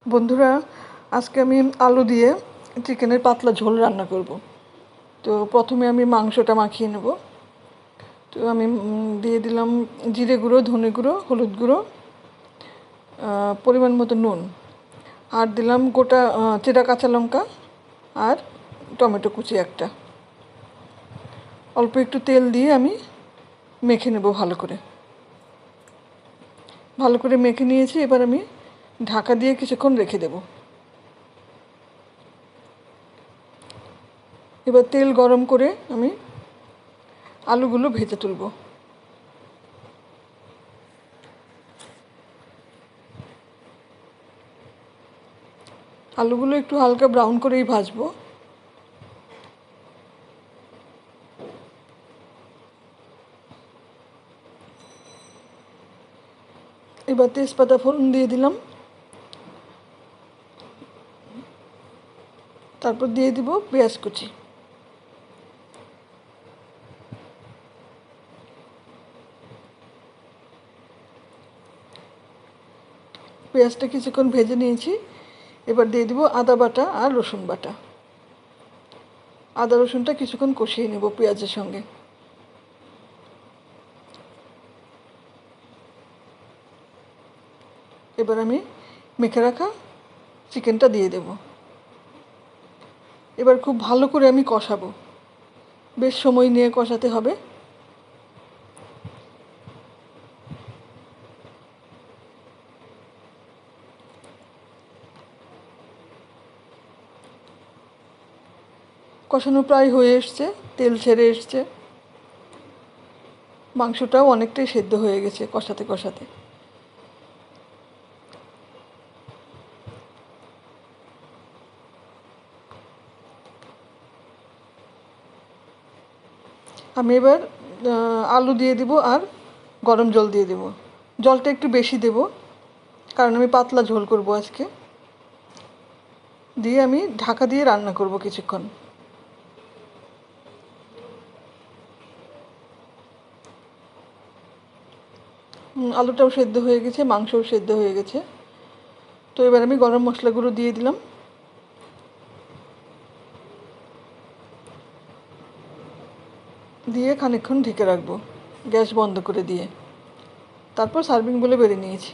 বন্ধুরা, আজকে আমি আলু দিয়ে চিকেনের পাতলা ঝোল রান্না করব। তো প্রথমে আমি মাংসটা মাখিয়ে নেব। তো আমি দিয়ে দিলাম জিরে গুঁড়ো, ধনে গুঁড়ো, হলুদ গুঁড়ো, পরিমাণ মতো নুন, আর দিলাম গোটা চেরা কাঁচা লঙ্কা আর টমেটো কুচি একটা। অল্প একটু তেল দিয়ে আমি মেখে নেব ভালো করে মেখে নিয়েছি। এবার আমি ঢাকা দিয়ে কিছুক্ষণ রেখে দেব। এবার তেল গরম করে আমি আলুগুলো ভেজে তুলব। আলুগুলো একটু হালকা ব্রাউন করেই ভাজবো। এবার তেজপাতা ফোড়ন দিয়ে দিলাম, তারপর দিয়ে দিব পেঁয়াজ কুচি। পেঁয়াজটা কিছুক্ষণ ভেজে নিয়েছি। এবার দিয়ে দিব আদা বাটা আর রসুন বাটা। আদা রসুনটা কিছুক্ষণ কষিয়ে নেব পেঁয়াজের সঙ্গে। এবার আমি মেখে রাখা চিকেনটা দিয়ে দেব। এবার খুব ভালো করে আমি কষাবো, বেশ সময় নিয়ে কষাতে হবে। কষানো প্রায় হয়ে এসছে, তেল ছেড়ে এসছে, মাংসটাও অনেকটাই সেদ্ধ হয়ে গেছে কষাতে কষাতে। আমি এবার আলু দিয়ে দিব আর গরম জল দিয়ে দেব। জলটা একটু বেশি দেব, কারণ আমি পাতলা ঝোল করব আজকে। দিয়ে আমি ঢাকা দিয়ে রান্না করব কিছুক্ষণ। আলুটাও সেদ্ধ হয়ে গেছে, মাংসও সেদ্ধ হয়ে গেছে। তো এবার আমি গরম মশলাগুলো দিয়ে দিলাম। দিয়ে খানিকক্ষণ ঢেকে রাখবো, গ্যাস বন্ধ করে দিয়ে। তারপর সার্ভিং বলে বেড়ে নিয়েছি।